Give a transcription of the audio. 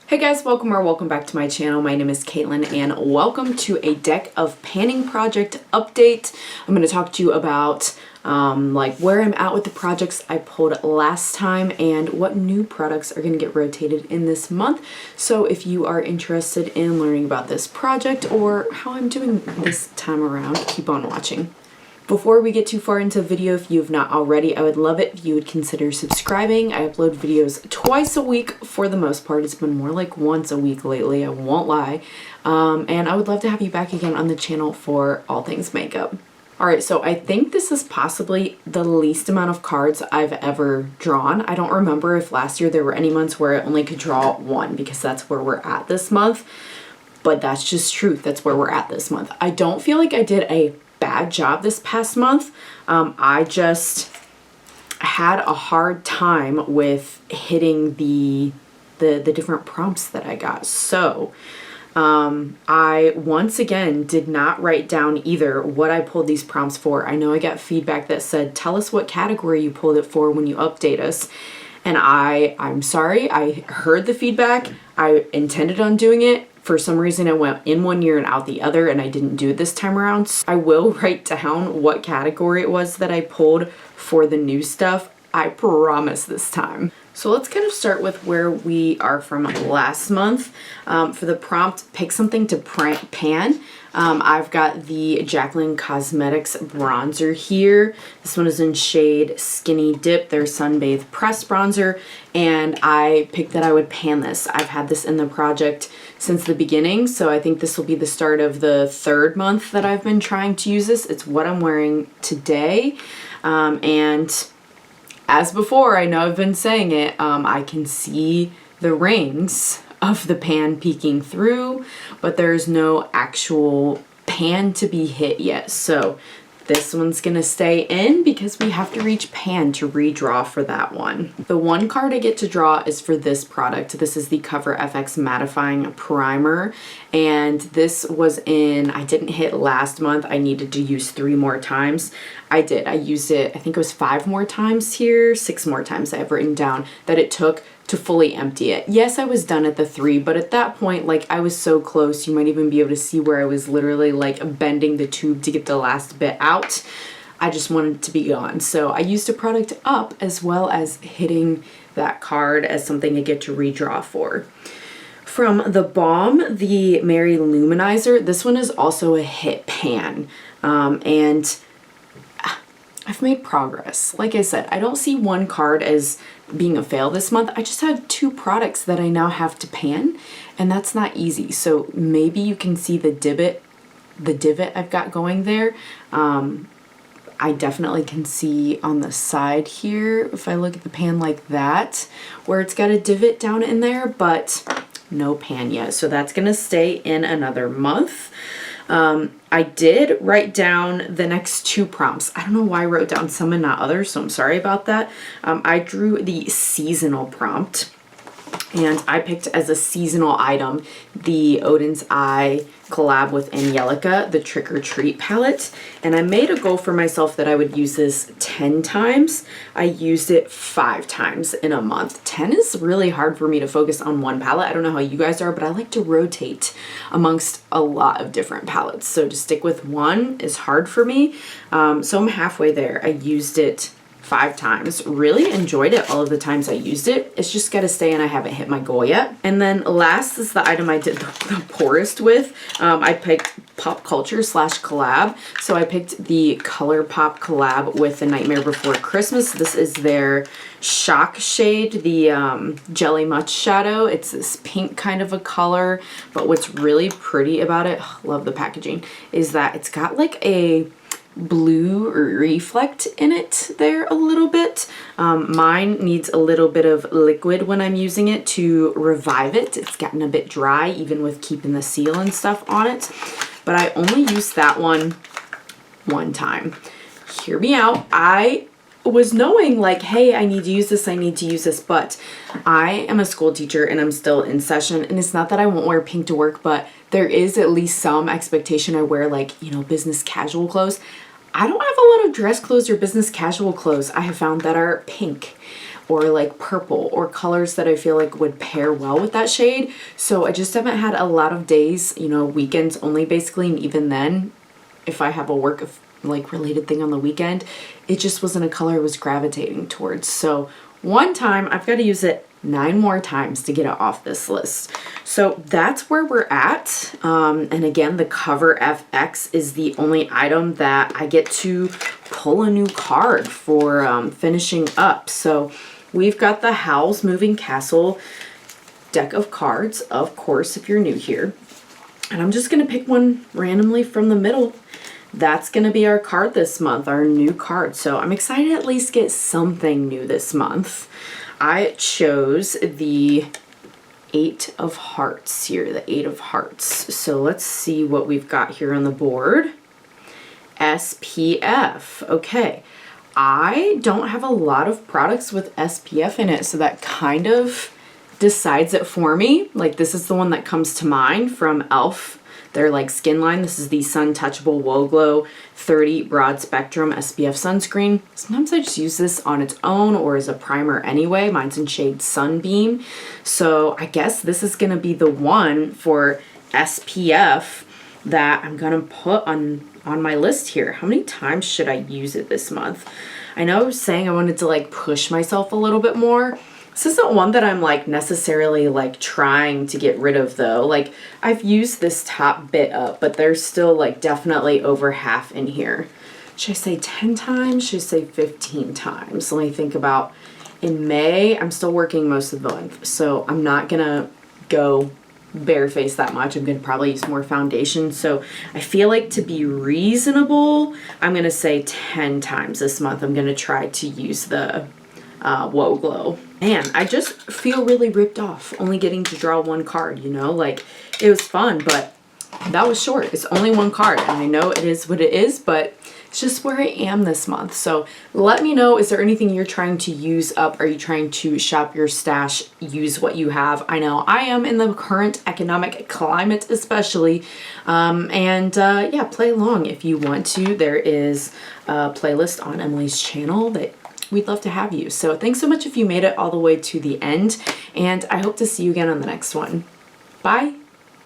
Hey guys, welcome back to my channel. My name is Caitlin and welcome to a deck of panning project update. I'm going to talk to you about like where I'm at with the projects I pulled last time and what new products are going to get rotated in this month. So if you are interested in learning about this project or how I'm doing this time around, keep on watching. Before we get too far into the video, if you have not already, I would love it if you would consider subscribing. I upload videos twice a week for the most part. It's been more like once a week lately, I won't lie. And I would love to have you back again on the channel for all things makeup. Alright, so I think this is possibly the least amount of cards I've ever drawn. I don't remember if last year there were any months where I only could draw one because that's where we're at this month. But that's just truth. That's where we're at this month. I don't feel like I did a bad job this past month. I just had a hard time with hitting the different prompts that I got. So I once again did not write down either what I pulled these prompts for. I know I got feedback that said, tell us what category you pulled it for when you update us. And I'm sorry, I heard the feedback. I intended on doing it. For some reason, I went in one year and out the other, and I didn't do it this time around. So I will write down what category it was that I pulled for the new stuff. I promise this time. So let's kind of start with where we are from last month. For the prompt, pick something to pan. I've got the Jaclyn Cosmetics bronzer here. This one is in shade Skinny Dip, their Sunbathe Pressed Bronzer, and I picked that I would pan this. I've had this in the project since the beginning, so I think this will be the start of the third month that I've been trying to use this. It's what I'm wearing today, and as before, I know I've been saying it, I can see the rings of the pan peeking through, but there's no actual pan to be hit yet. So this one's gonna stay in because we have to reach pan to redraw for that one. The one card I get to draw is for this product. This is the Cover FX Mattifying Primer, and this was in, I didn't hit last month. I needed to use 3 more times. I did. I used it, I think it was 5 more times here, 6 more times I have written down that it took to fully empty it. Yes, I was done at the 3, but at that point, like, I was so close. You might even be able to see where I was literally like bending the tube to get the last bit out. I just wanted it to be gone. So I used a product up as well as hitting that card as something I get to redraw for. From the Balm, the Mary Luminizer, this one is also a hit pan. And I've made progress. Like I said, I don't see one card as being a fail this month. I just have 2 products that I now have to pan, and that's not easy. So maybe you can see the divot I've got going there. I definitely can see on the side here, if I look at the pan like that, where it's got a divot down in there, but no pan yet. So that's gonna stay in another month. I did write down the next 2 prompts. I don't know why I wrote down some and not others, so I'm sorry about that. I drew the seasonal prompt, and I picked as a seasonal item the Odin's Eye collab with Angelica, the Trick or Treat palette. And I made a goal for myself that I would use this 10 times. I used it 5 times in a month. 10 is really hard for me to focus on one palette. I don't know how you guys are, but I like to rotate amongst a lot of different palettes. So to stick with one is hard for me. So I'm halfway there. I used it 5 times. Really enjoyed it all of the times I used it. It's just got to stay, and I haven't hit my goal yet. And then last is the item I did the poorest with. I picked Pop Culture / collab. So I picked the Colourpop collab with The Nightmare Before Christmas. This is their Shock shade, the Jelly Much Shadow. It's this pink kind of a color, but what's really pretty about it, love the packaging, is that it's got like a blue reflect in it there a little bit. Mine needs a little bit of liquid when I'm using it to revive it. It's gotten a bit dry even with keeping the seal and stuff on it, but I only used that one time. Hear me out. I was knowing like, hey, I need to use this, but I am a school teacher and I'm still in session, and it's not that I won't wear pink to work, but there is at least some expectation I wear, like, you know, business casual clothes. I don't have a lot of dress clothes or business casual clothes I have found that are pink. or like purple or colors that I feel like would pair well with that shade. So I just haven't had a lot of days, you know, weekends only basically, and even then, if I have a work of like related thing on the weekend, it just wasn't a color I was gravitating towards. So one time, I've got to use it 9 more times to get it off this list. So that's where we're at. And again, the Cover FX is the only item that I get to pull a new card for finishing up. So we've got the Howl's Moving Castle deck of cards, of course, if you're new here. And I'm just going to pick one randomly from the middle. That's going to be our card this month, our new card. So I'm excited to at least get something new this month. I chose the 8 of Hearts here, the 8 of Hearts. So let's see what we've got here on the board. SPF. Okay. I don't have a lot of products with SPF in it, so that kind of decides it for me. Like this is the one that comes to mind from e.l.f. Their like skin line. This is the Sun Touchable Whoa Glow 30 Broad Spectrum SPF sunscreen. Sometimes I just use this on its own or as a primer anyway. Mine's in shade Sunbeam. So I guess this is going to be the one for SPF that I'm going to put on my list here. How many times should I use it this month? I know I was saying I wanted to like push myself a little bit more. This isn't one that I'm like necessarily like trying to get rid of though. Like I've used this top bit up, but there's still like definitely over half in here. Should I say 10 times? Should I say 15 times? Let me think about. In May, I'm still working most of the month, so I'm not gonna go barefaced that much. I'm gonna probably use more foundation. So I feel like to be reasonable, I'm gonna say 10 times this month. I'm gonna try to use the Whoa Glow. Man, I just feel really ripped off only getting to draw one card, you know? Like, it was fun, but that was short. It's only one card, and I know it is what it is, but it's just where I am this month. So let me know, is there anything you're trying to use up? Are you trying to shop your stash, use what you have? I know I am in the current economic climate especially. Yeah, play along if you want to. There is a playlist on Emily's channel that we'd love to have you. So thanks so much if you made it all the way to the end, and I hope to see you again on the next one. Bye.